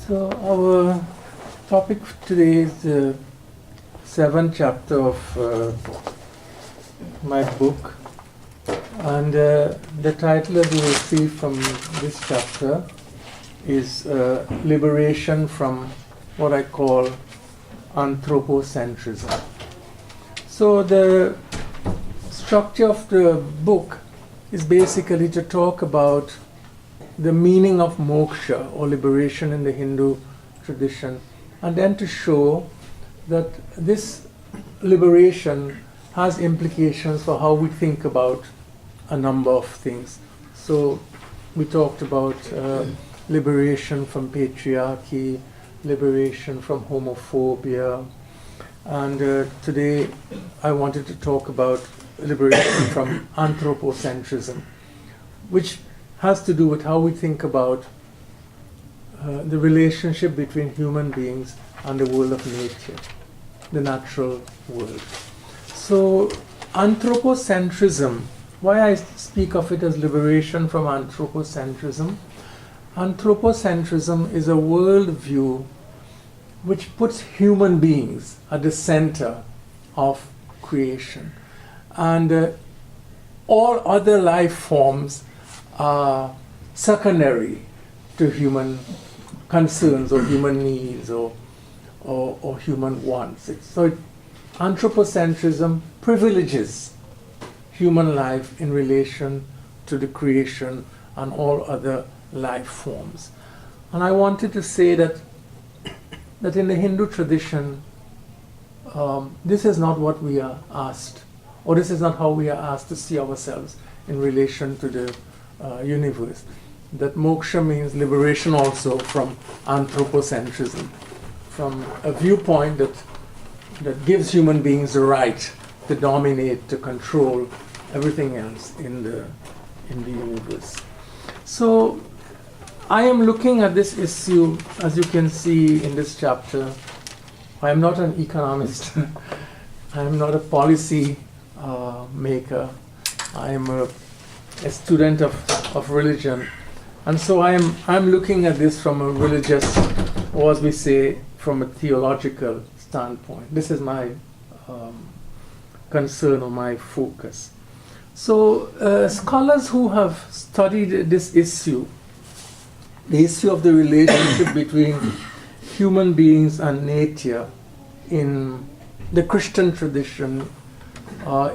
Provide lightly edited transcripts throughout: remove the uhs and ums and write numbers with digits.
So our topic today is the seventh chapter of my book, and the title, as you will see from this chapter, is Liberation from what I call Anthropocentrism. So the structure of the book is basically to talk about the meaning of moksha or liberation in the Hindu tradition, and then to show that this liberation has implications for how we think about a number of things. So we talked about liberation from patriarchy, liberation from homophobia, and today I wanted to talk about liberation from anthropocentrism, which has to do with how we think about the relationship between human beings and the world of nature, the natural world. So anthropocentrism, why I speak of it as liberation from anthropocentrism, anthropocentrism is a worldview which puts human beings at the center of creation, and all other life forms are secondary to human concerns or human needs or human wants. Anthropocentrism privileges human life in relation to the creation and all other life forms. And I wanted to say that in the Hindu tradition, this is not what we are asked, or this is not how we are asked to see ourselves in relation to the universe. That moksha means liberation also from anthropocentrism, from a viewpoint that gives human beings the right to dominate, to control everything else in the universe. So I am looking at this issue, as you can see in this chapter. I am not an economist. I am not a policy maker. I am a student of religion, and so I'm looking at this from a religious, or as we say, from a theological standpoint. This is my concern or my focus. So scholars who have studied this issue, the issue of the relationship between human beings and nature in the Christian tradition,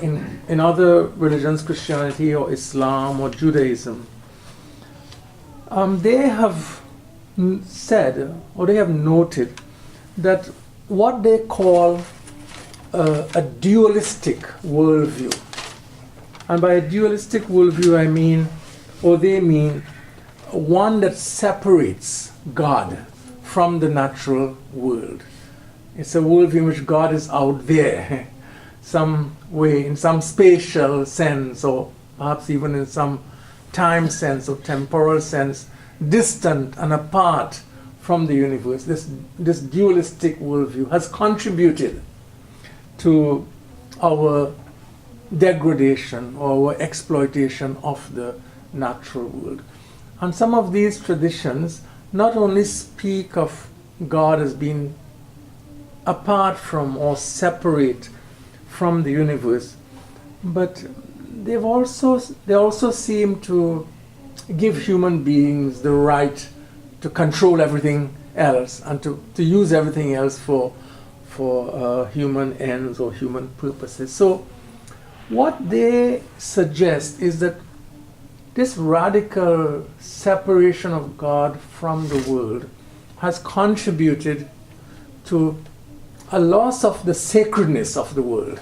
in other religions, Christianity or Islam or Judaism, they have said, or they have noted, that what they call a dualistic worldview, and by a dualistic worldview I mean, or they mean, one that separates God from the natural world. It's a worldview in which God is out there, some way, in some spatial sense, or perhaps even in some time sense or temporal sense, distant and apart from the universe. This dualistic worldview has contributed to our degradation or our exploitation of the natural world. And some of these traditions not only speak of God as being apart from or separate from the universe, but they also seem to give human beings the right to control everything else and to use everything else for human ends or human purposes. So what they suggest is that this radical separation of God from the world has contributed to a loss of the sacredness of the world,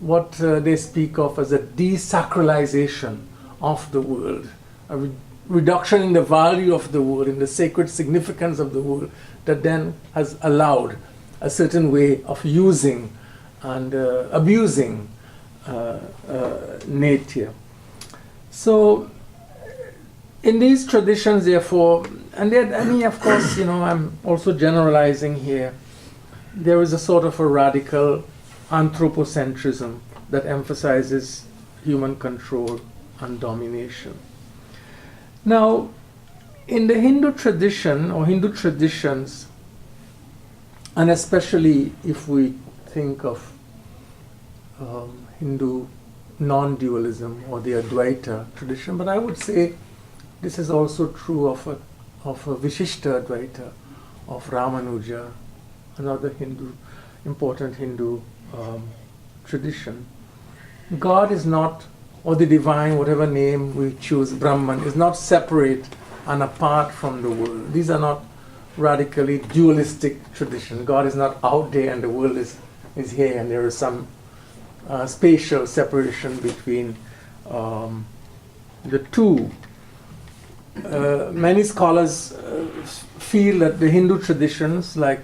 what they speak of as a desacralization of the world, a reduction in the value of the world, in the sacred significance of the world, that then has allowed a certain way of using and abusing nature. So in these traditions, therefore, and of course, I'm also generalizing here, there is a sort of a radical anthropocentrism that emphasizes human control and domination. Now, in the Hindu tradition or Hindu traditions, and especially if we think of Hindu non-dualism or the Advaita tradition, but I would say this is also true of a Vishishta Advaita, of Ramanuja, another important Hindu tradition. God is not, or the divine, whatever name we choose, Brahman, is not separate and apart from the world. These are not radically dualistic traditions. God is not out there and the world is here, and there is some spatial separation between the two. Many scholars feel that the Hindu traditions, like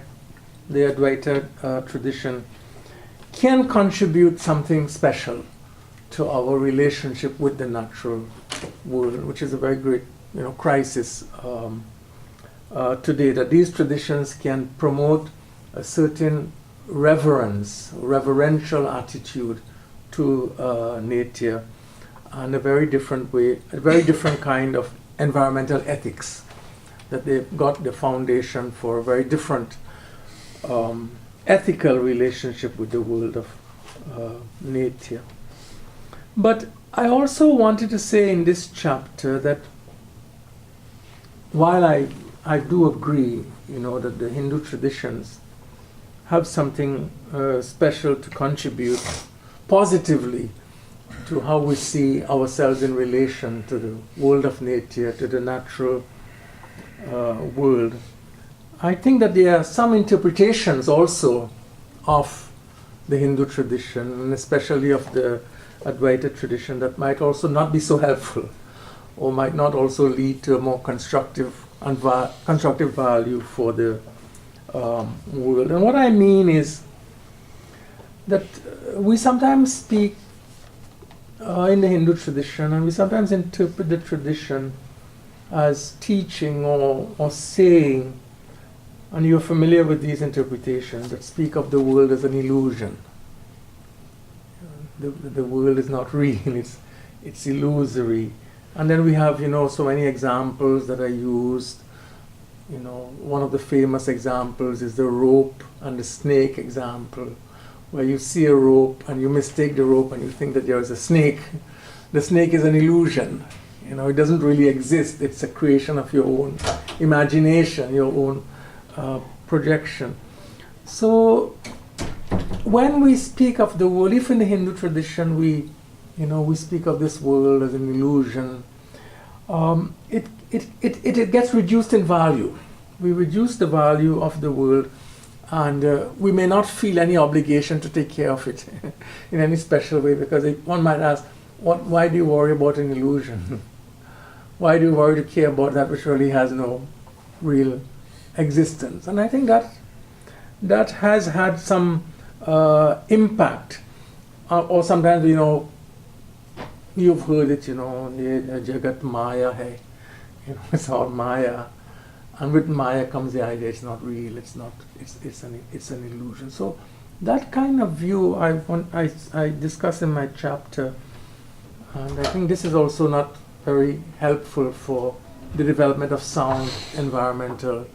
the Advaita tradition, can contribute something special to our relationship with the natural world, which is a very great, crisis today. That these traditions can promote a certain reverential attitude to nature, and a very different way, a very different kind of environmental ethics. That they've got the foundation for a very different ethical relationship with the world of nature. But I also wanted to say in this chapter that while I do agree, that the Hindu traditions have something special to contribute positively to how we see ourselves in relation to the world of nature, to the natural world, I think that there are some interpretations also of the Hindu tradition, and especially of the Advaita tradition, that might also not be so helpful, or might not also lead to a more constructive value for the world. And what I mean is that we sometimes speak in the Hindu tradition, and we sometimes interpret the tradition as teaching or saying, and you're familiar with these interpretations that speak of the world as an illusion. The world is not real, it's illusory. And then we have, so many examples that are used. One of the famous examples is the rope and the snake example, where you see a rope and you mistake the rope and you think that there is a snake. The snake is an illusion. It doesn't really exist. It's a creation of your own imagination, your own projection. So when we speak of the world, if in the Hindu tradition we speak of this world as an illusion, it gets reduced in value. We reduce the value of the world, and we may not feel any obligation to take care of it in any special way, because one might ask, why do you worry about an illusion? Why do you worry to care about that which really has no real existence? And I think that has had some impact, or sometimes you've heard it, Jagat Maya hai, it's all Maya, and with Maya comes the idea it's not real, it's an illusion. So that kind of view I discuss in my chapter, and I think this is also not very helpful for the development of sound environmental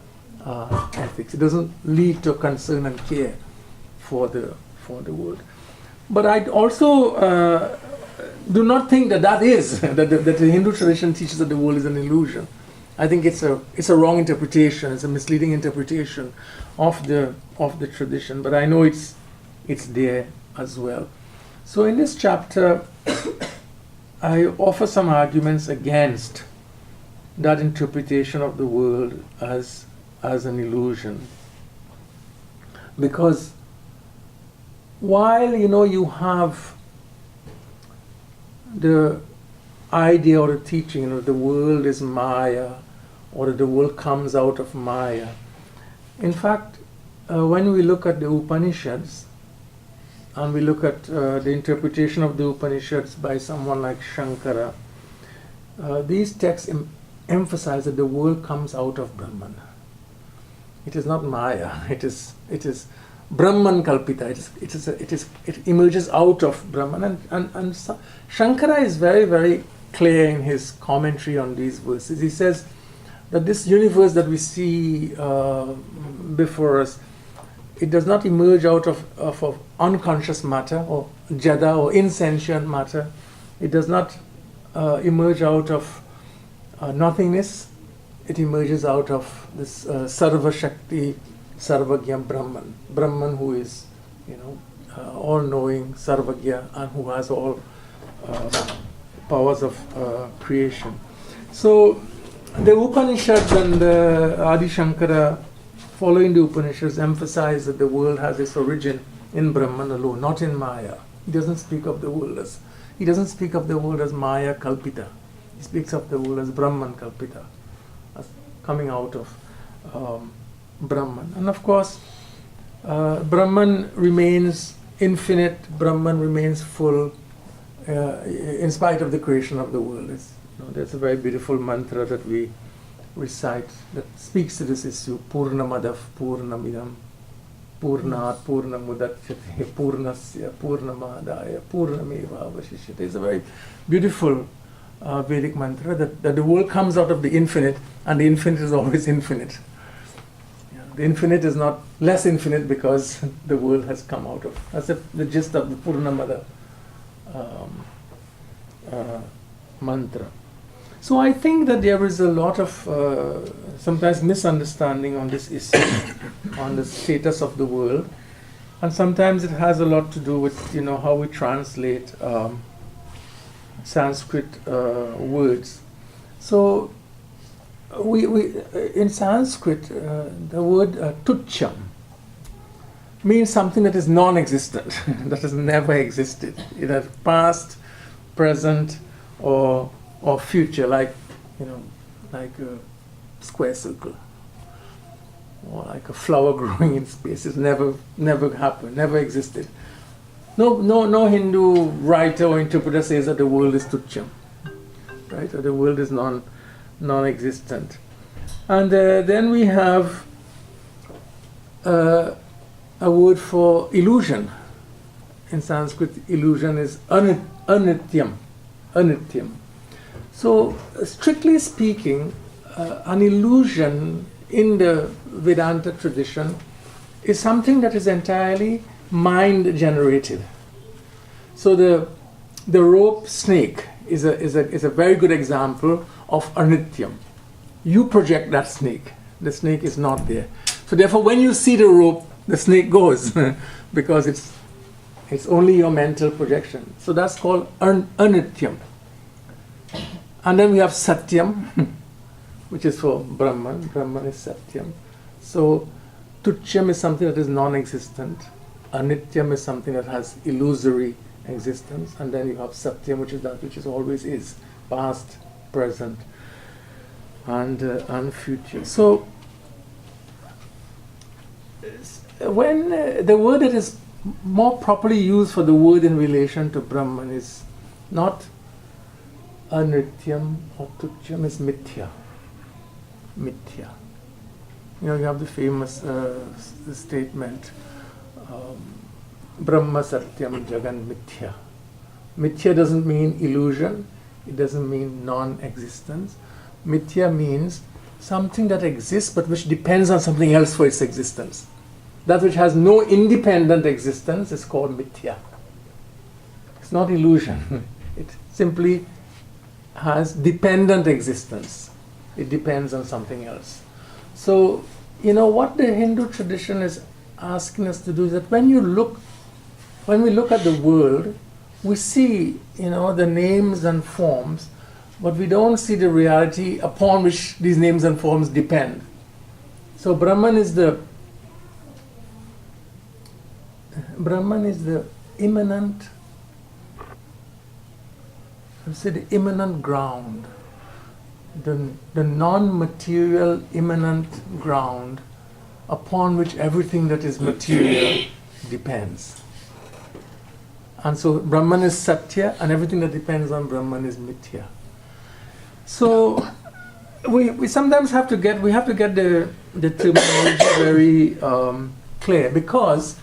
ethics. It doesn't lead to concern and care for the world. But I also do not think that is that the Hindu tradition teaches that the world is an illusion. I think it's a wrong interpretation. It's a misleading interpretation of the tradition. But I know it's there as well. So in this chapter, I offer some arguments against that interpretation of the world as an illusion, because while you have the idea or the teaching, the world is Maya, or that the world comes out of Maya. In fact, when we look at the Upanishads, and we look at the interpretation of the Upanishads by someone like Shankara, these texts emphasize that the world comes out of Brahman. It is not Maya. It is Brahman Kalpita. It emerges out of Brahman. And Shankara is very, very clear in his commentary on these verses. He says, that this universe that we see before us, it does not emerge out of unconscious matter or jada or insentient matter. It does not emerge out of nothingness. It emerges out of this Sarva Shakti, Sarvagya Brahman. Brahman who is, all-knowing, Sarvagya, and who has all powers of creation. So the Upanishads and Adi Shankara, following the Upanishads, emphasize that the world has its origin in Brahman alone, not in Maya. He doesn't speak of the world as Maya Kalpita. He speaks of the world as Brahman Kalpita, as coming out of Brahman. And of course, Brahman remains infinite, Brahman remains full, in spite of the creation of the world. There's a very beautiful mantra that we recite that speaks to this issue: Purnamadav Purnamidam Purnat Purnamudachyate Purnasya Purnamadaya Purnameva Avashishyate. It's a very beautiful Vedic mantra that the world comes out of the infinite, and the infinite is always infinite. The infinite is not less infinite because the world has come out of. That's the gist of the Purnamada mantra. So I think that there is a lot of sometimes misunderstanding on this issue, on the status of the world, and sometimes it has a lot to do with how we translate Sanskrit words. So we in Sanskrit the word tucham means something that is non-existent, that has never existed, either past, present, or future, like a square circle, or like a flower growing in space. It's never happened, never existed. No Hindu writer or interpreter says that the world is tucham, right? Or the world is non-existent. And then we have a word for illusion. In Sanskrit, illusion is anityam. So, strictly speaking, an illusion in the Vedanta tradition is something that is entirely mind-generated. So, the rope snake is a very good example of anityam. You project that snake. The snake is not there. So, therefore, when you see the rope, the snake goes because it's only your mental projection. So, that's called anityam. And then we have Satyam, which is for Brahman. Brahman is Satyam. So, Tuchyam is something that is non-existent. Anityam is something that has illusory existence. And then you have Satyam, which is that which is always is, past, present, and future. So, when the word that is more properly used for the word in relation to Brahman is not Anityam or Tuchyam, is mithya. Mithya. You have the famous statement, Brahma Satyam Jagan Mithya. Mithya doesn't mean illusion, it doesn't mean non-existence. Mithya means something that exists but which depends on something else for its existence. That which has no independent existence is called mithya. It's not illusion. It simply has dependent existence. It depends on something else. So, what the Hindu tradition is asking us to do is that when we look at the world, we see, the names and forms, but we don't see the reality upon which these names and forms depend. So Brahman is the immanent, the immanent ground, the non-material immanent ground upon which everything that is material depends. And so Brahman is Satya, and everything that depends on Brahman is Mithya. So we sometimes have to get the terminology very clear, because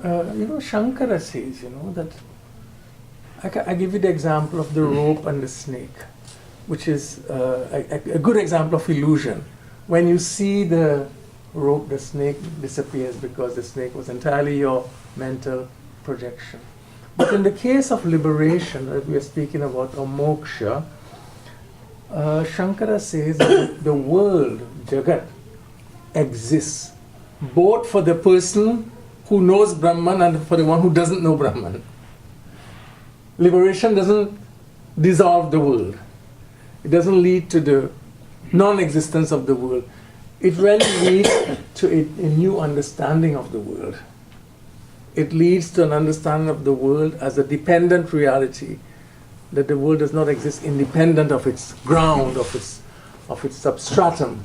Shankara says, that I give you the example of the rope and the snake. which is a good example of illusion. When you see the rope, the snake disappears because the snake was entirely your mental projection. But in the case of liberation that we are speaking about, or moksha, Shankara says that the world, Jagat, exists both for the person who knows Brahman and for the one who doesn't know Brahman. Liberation doesn't dissolve the world. It doesn't lead to the non-existence of the world. It really leads to a new understanding of the world. It leads to an understanding of the world as a dependent reality, that the world does not exist independent of its ground, of its substratum.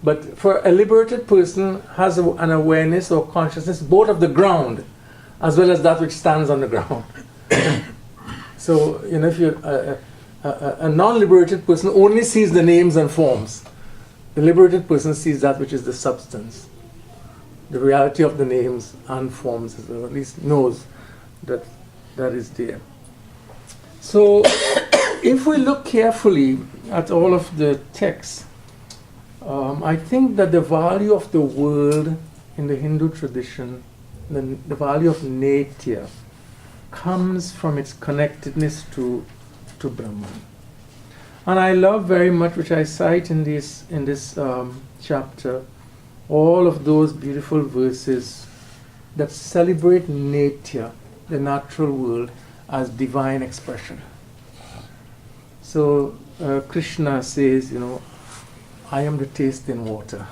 But for a liberated person has an awareness or consciousness both of the ground as well as that which stands on the ground. So, if you're a non-liberated person only sees the names and forms. The liberated person sees that which is the substance, the reality of the names and forms, or at least knows that that is there. So, if we look carefully at all of the texts, I think that the value of the world in the Hindu tradition, the value of Netya, comes from its connectedness to Brahman. And I love very much, which I cite in this chapter, all of those beautiful verses that celebrate Netya, the natural world, as divine expression. So Krishna says, I am the taste in water.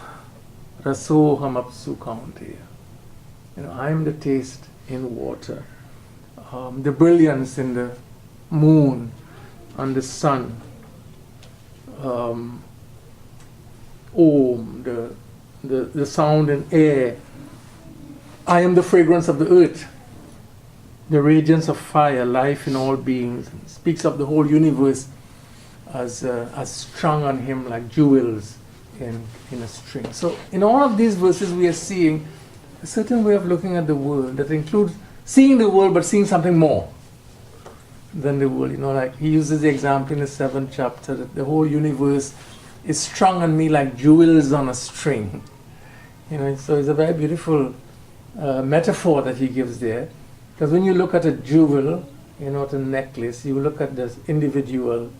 Rasoham apsu kaunteya. I am the taste in water. The brilliance in the moon and the sun. Om, the sound in air. I am the fragrance of the earth. The radiance of fire, life in all beings. It speaks of the whole universe as strung on him like jewels in a string. So in all of these verses we are seeing a certain way of looking at the world that includes seeing the world but seeing something more than the world. Like he uses the example in the 7th chapter that the whole universe is strung on me like jewels on a string. So it's a very beautiful metaphor that he gives there. Because when you look at a jewel, at a necklace, you look at the individual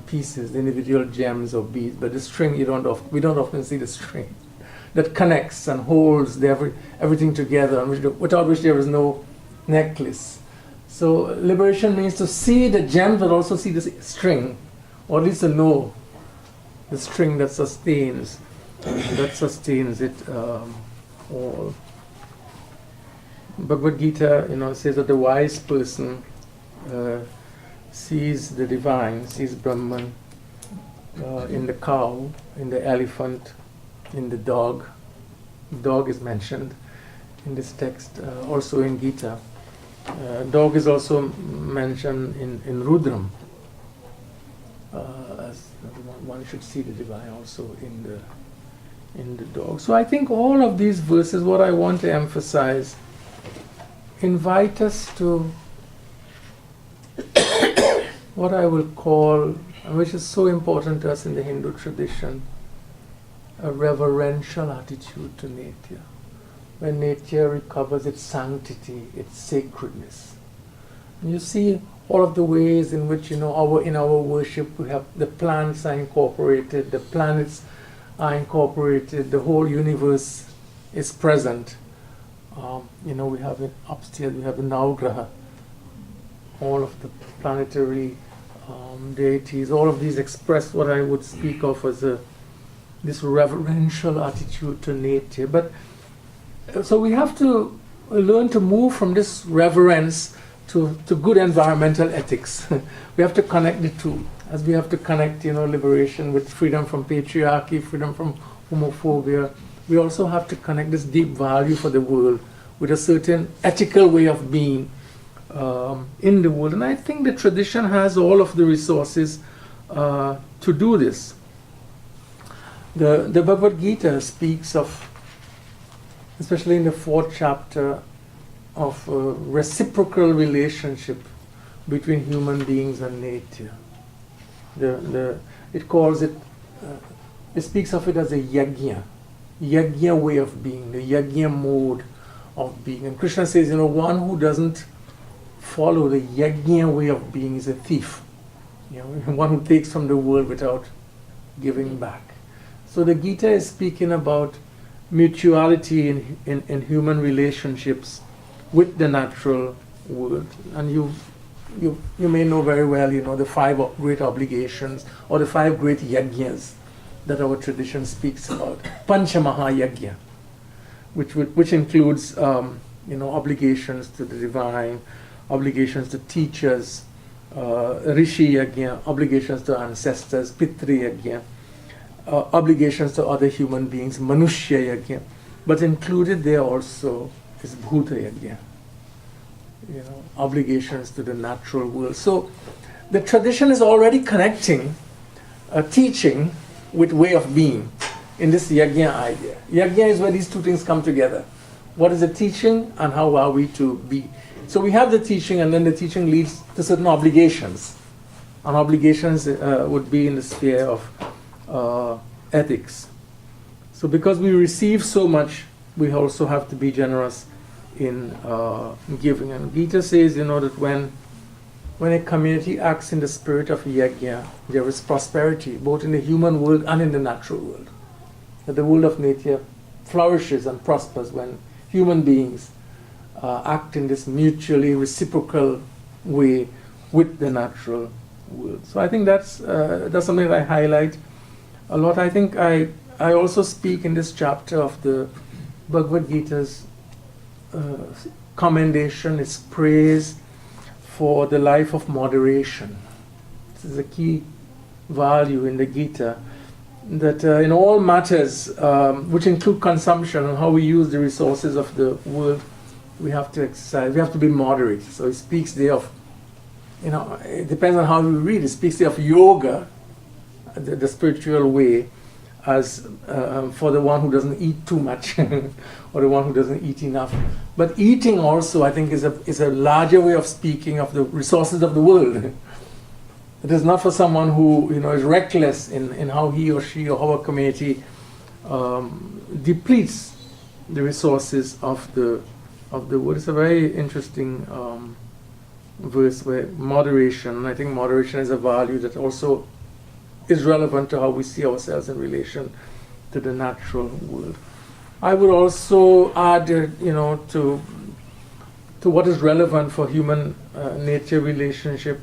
pieces, the individual gems or beads, but the string we don't often see the string that connects and holds everything together, and without which there is no necklace. So liberation means to see the gem, but also see the string, or at least to know the string that sustains it all. Bhagavad Gita, says that the wise person sees the divine, sees Brahman in the cow, in the elephant, in the dog. Dog is mentioned in this text, also in Gita. Dog is also mentioned in Rudram. As one should see the divine also in the dog. So I think all of these verses, what I want to emphasize, invite us to what I will call, which is so important to us in the Hindu tradition, a reverential attitude to Netya. When Netya recovers its sanctity, its sacredness. And you see all of the ways in which, in our worship, we have the plants are incorporated, the planets are incorporated, the whole universe is present. We have it upstairs, we have the Navgraha, all of the planetary deities, all of these express what I would speak of as this reverential attitude to nature. But so we have to learn to move from this reverence to good environmental ethics. We have to connect the two, as we have to connect, liberation with freedom from patriarchy, freedom from homophobia. We also have to connect this deep value for the world with a certain ethical way of being in the world. And I think the tradition has all of the resources to do this. The Bhagavad Gita speaks of, especially in the 4th chapter, of a reciprocal relationship between human beings and nature. It calls it, it speaks of it as a yajna way of being, the yajna mode of being. And Krishna says, one who doesn't follow the yajna way of being is a thief. One who takes from the world without giving back. So the Gita is speaking about mutuality in human relationships with the natural world. And you may know very well, the 5 great obligations or the 5 great yajnas that our tradition speaks about. Pancha Mahayajna, which includes obligations to the divine, obligations to teachers, Rishi Yajna, obligations to ancestors, Pitri Yajna, obligations to other human beings, Manushya Yajna. But included there also is Bhuta Yajna, obligations to the natural world. So the tradition is already connecting teaching with way of being in this Yajna idea. Yajna is where these two things come together. What is the teaching and how are we to be? So we have the teaching, and then the teaching leads to certain obligations. And obligations would be in the sphere of ethics. So because we receive so much, we also have to be generous in giving. And Gita says, that when a community acts in the spirit of yajna, there is prosperity both in the human world and in the natural world. That the world of nature flourishes and prospers when human beings act in this mutually reciprocal way with the natural world. So I think that's something that I highlight a lot. I think I also speak in this chapter of the Bhagavad Gita's commendation, its praise for the life of moderation. This is a key value in the Gita, that in all matters which include consumption and how we use the resources of the world, we have to exercise, we have to be moderate. So it speaks there of, it depends on how we read, it speaks there of yoga, the spiritual way, as for the one who doesn't eat too much or the one who doesn't eat enough. But eating also, I think, is a larger way of speaking of the resources of the world. It is not for someone who is reckless in how he or she or how a community depletes the resources of the world. It's a very interesting verse where moderation, and I think moderation is a value that also is relevant to how we see ourselves in relation to the natural world. I would also add, to what is relevant for human nature relationship,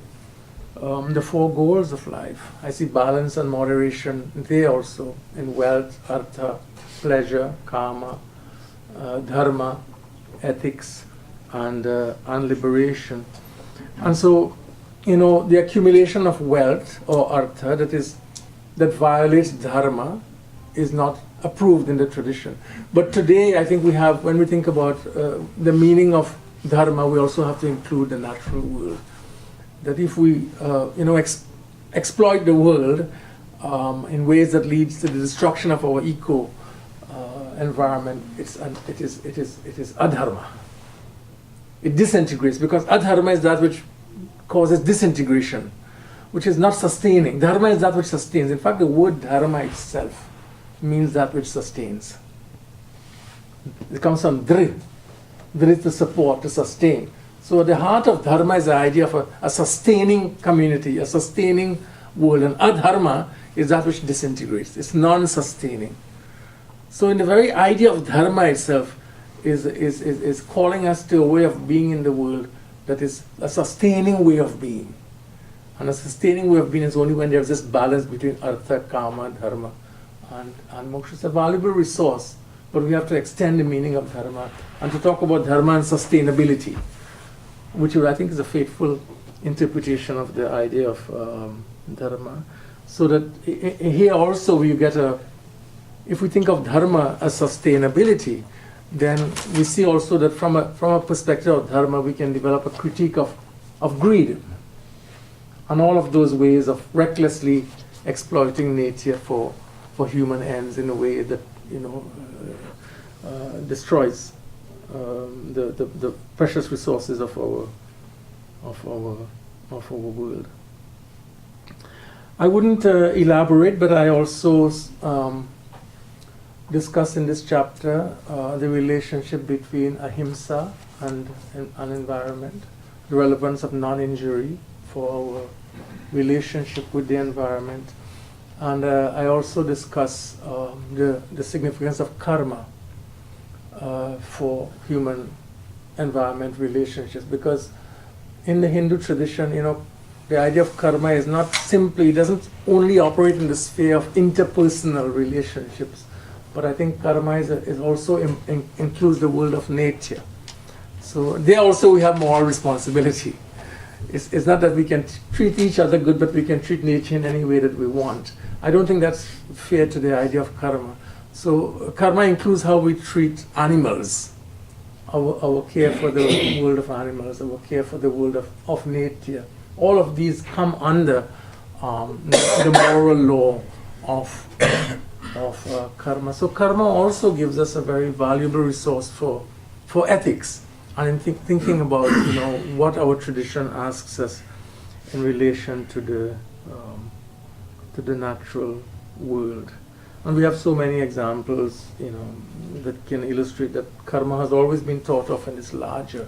the 4 goals of life. I see balance and moderation there also in wealth, artha, pleasure, karma, dharma, ethics, and liberation. And so, the accumulation of wealth or artha that violates dharma is not approved in the tradition. But today, I think we have, when we think about the meaning of dharma, we also have to include the natural world. That if we, exploit the world in ways that leads to the destruction of our eco environment, it is adharma. It disintegrates, because adharma is that which causes disintegration, which is not sustaining. Dharma is that which sustains. In fact, the word dharma itself means that which sustains. It comes from dri. Dri is to support, to sustain. So the heart of dharma is the idea of a sustaining community, a sustaining world. And adharma is that which disintegrates. It's non-sustaining. So in the very idea of dharma itself is calling us to a way of being in the world that is a sustaining way of being. And a sustaining way of being is only when there's this balance between artha, karma, dharma, and moksha. It's a valuable resource, but we have to extend the meaning of dharma and to talk about dharma and sustainability, which I think is a faithful interpretation of the idea of dharma. So that here also we get if we think of dharma as sustainability, then we see also that from a perspective of dharma, we can develop a critique of greed and all of those ways of recklessly exploiting nature for human ends in a way that destroys the precious resources of our world. I wouldn't elaborate, but I also discuss in this chapter the relationship between ahimsa and an environment, the relevance of non-injury for our relationship with the environment. And I also discuss the significance of karma for human environment relationships, because in the Hindu tradition, the idea of karma is not simply, it doesn't only operate in the sphere of interpersonal relationships, but I think karma is also includes the world of nature. So there also we have moral responsibility. It's not that we can treat each other good, but we can treat nature in any way that we want. I don't think that's fair to the idea of karma. So karma includes how we treat animals, our care for the world of animals, our care for the world of nature. All of these come under the moral law of karma. So karma also gives us a very valuable resource for ethics, and in thinking about what our tradition asks us in relation to the natural world. And we have so many examples that can illustrate that karma has always been thought of in this larger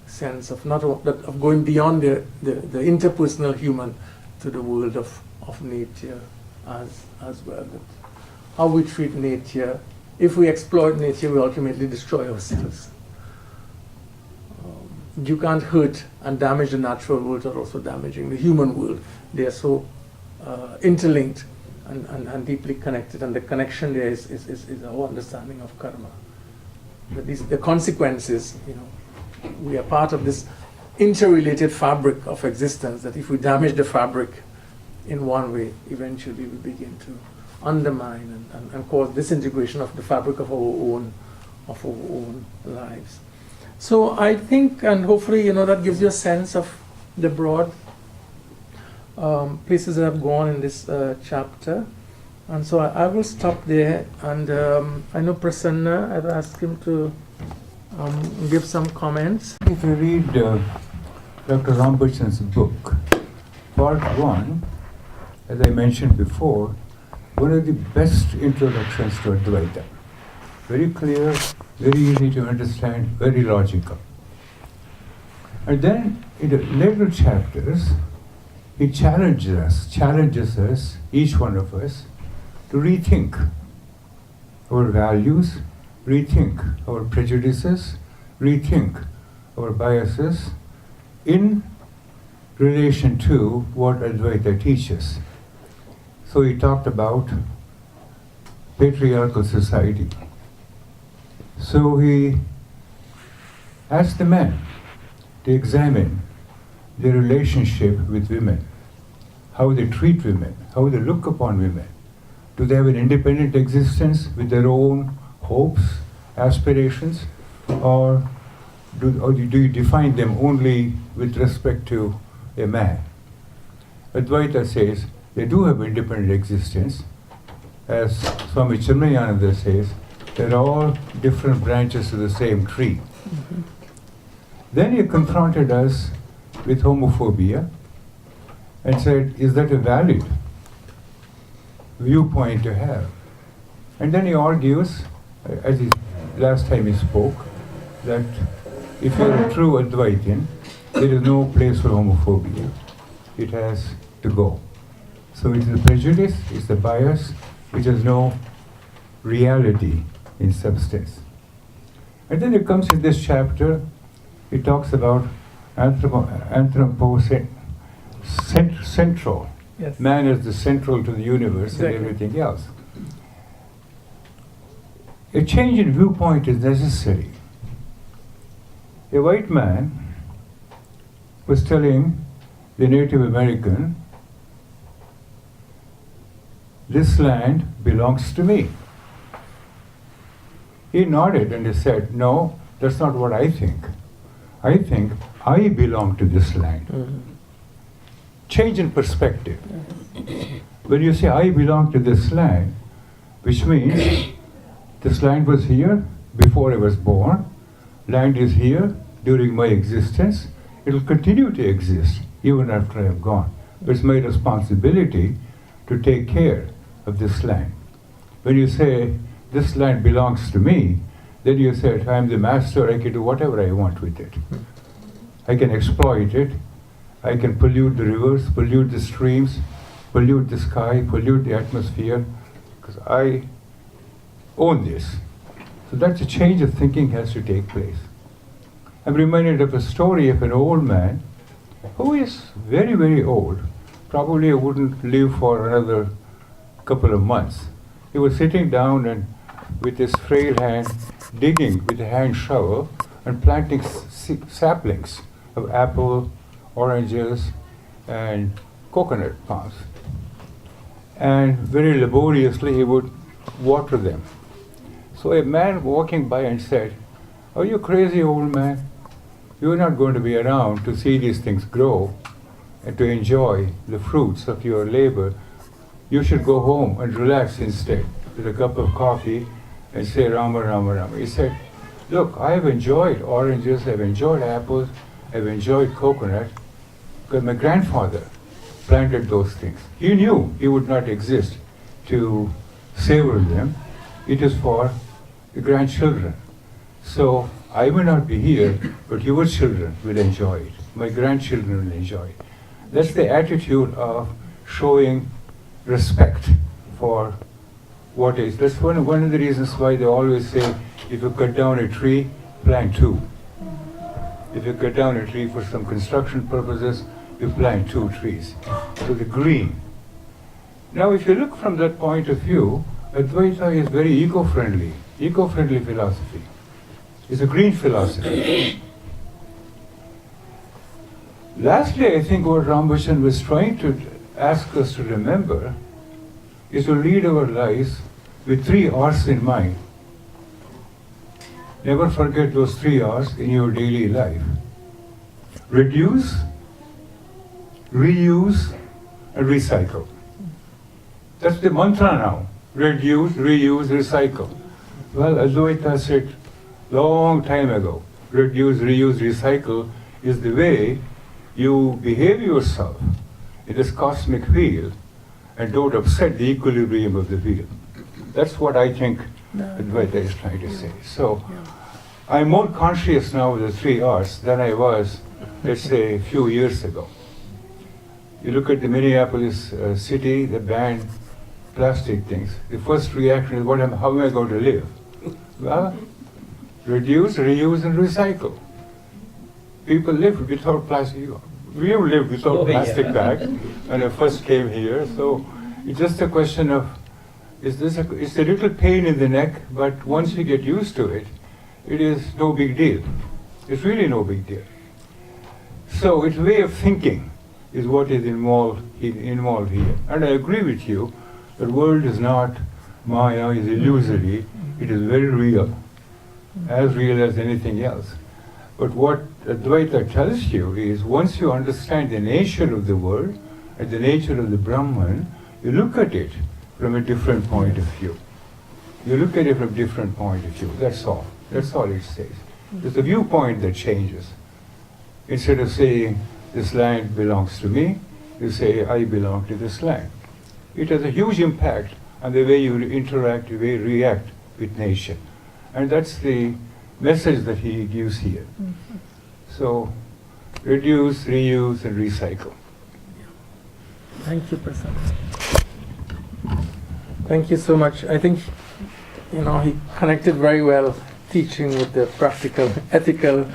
sense of of going beyond the interpersonal human to the world of nature as well. That how we treat nature, if we exploit nature, we ultimately destroy ourselves. You can't hurt and damage the natural world without also damaging the human world. They are so interlinked and deeply connected, and the connection there is our understanding of karma. That the consequences, we are part of this interrelated fabric of existence, that if we damage the fabric in one way, eventually we begin to undermine and cause disintegration of the fabric of our own lives. So I think, and hopefully, that gives you a sense of the broad places that have gone in this chapter. And so I will stop there. And I know Prasanna, I've asked him to give some comments. If you read Dr. Rambachan's book, part 1, as I mentioned before, one of the best introductions to Advaita. Very clear, very easy to understand, very logical. And then in the later chapters, he challenges us, each one of us, to rethink our values, rethink our prejudices, rethink our biases in relation to what Advaita teaches. So he talked about patriarchal society. So he asked the men to examine their relationship with women, how they treat women, how they look upon women. Do they have an independent existence with their own hopes, aspirations, or do you define them only with respect to a man? Advaita says they do have independent existence. As Swami Chinmayananda says, they're all different branches of the same tree. Mm-hmm. Then he confronted us with homophobia and said, is that a valid viewpoint to have? And then he argues, as last time he spoke, that if you're a true Advaitin, there is no place for homophobia. It has to go. So it is the prejudice, it's the bias, which has no reality in substance. And then it comes in this chapter, it talks about central. Yes. Man is the central to the universe. Exactly. And everything else. A change in viewpoint is necessary. A white man was telling the Native American, this land belongs to me. He nodded and he said, no, that's not what I think. I think I belong to this land. Mm-hmm. Change in perspective. When you say I belong to this land, which means this land was here before I was born, land is here during my existence, it will continue to exist even after I am gone. It's my responsibility to take care of this land. When you say, this land belongs to me, then you said, I'm the master, I can do whatever I want with it. I can exploit it, I can pollute the rivers, pollute the streams, pollute the sky, pollute the atmosphere, because I own this. So that's a change of thinking has to take place. I'm reminded of a story of an old man who is very, very old. Probably wouldn't live for another couple of months. He was sitting down and with his frail hand, digging with a hand shovel and planting saplings of apple, oranges, and coconut palms. And very laboriously he would water them. So a man walking by and said, "Are you crazy, old man? You're not going to be around to see these things grow and to enjoy the fruits of your labor. You should go home and relax instead with a cup of coffee and say Rama, Rama, Rama." He said, "Look, I have enjoyed oranges, I've enjoyed apples, I've enjoyed coconut, because my grandfather planted those things. He knew he would not exist to savor them. It is for the grandchildren. So I may not be here, but your children will enjoy it. My grandchildren will enjoy it." That's the attitude of showing respect for what is. That's one of the reasons why they always say, if you cut down a tree, plant two. If you cut down a tree for some construction purposes, you plant 2 trees. So the green. Now if you look from that point of view, Advaita is very eco-friendly philosophy. It's a green philosophy. Lastly, I think what Rambachan was trying to ask us to remember is to lead our lives with 3 R's in mind. Never forget those 3 R's in your daily life. Reduce, reuse, and recycle. That's the mantra now. Reduce, reuse, recycle. Well, Advaita said long time ago, reduce, reuse, recycle is the way you behave yourself in this cosmic wheel and don't upset the equilibrium of the wheel. That's what I think Advaita is trying to say. So I'm more conscious now of the 3 R's than I was, let's say, a few years ago. You look at the Minneapolis city, they banned plastic things. The first reaction is, how am I going to live? Well, reduce, reuse, and recycle. People live without plastic. We have lived without plastic bags when I first came here. So it's just a question of, it's a little pain in the neck, but once you get used to it, it is no big deal. It's really no big deal. So its way of thinking is what is involved here. And I agree with you, the world is not Maya, is illusory, it is very real, as real as anything else. But what Advaita tells you is, once you understand the nature of the world and the nature of the Brahman, you look at it from a different point of view. You look at it from a different point of view, that's all. That's all it says. It's the viewpoint that changes. Instead of saying, this land belongs to me, you say, I belong to this land. It has a huge impact on the way you interact, the way you react with nature. And that's the message that he gives here. So, reduce, reuse, and recycle. Thank you, Prasanna. Thank you so much. I think, he connected very well teaching with the practical, ethical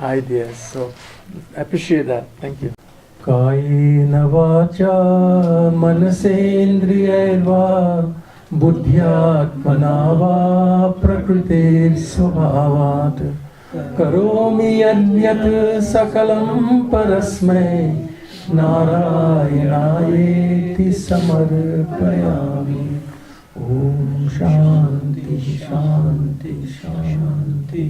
ideas. So, I appreciate that. Thank you. Kayena vacha manasendriyaiva buddhyatmana va prakritir svabhavat karomi yadyat sakalam parasmai narayanaayeti samarpayami. Om Shanti Shanti Shanti.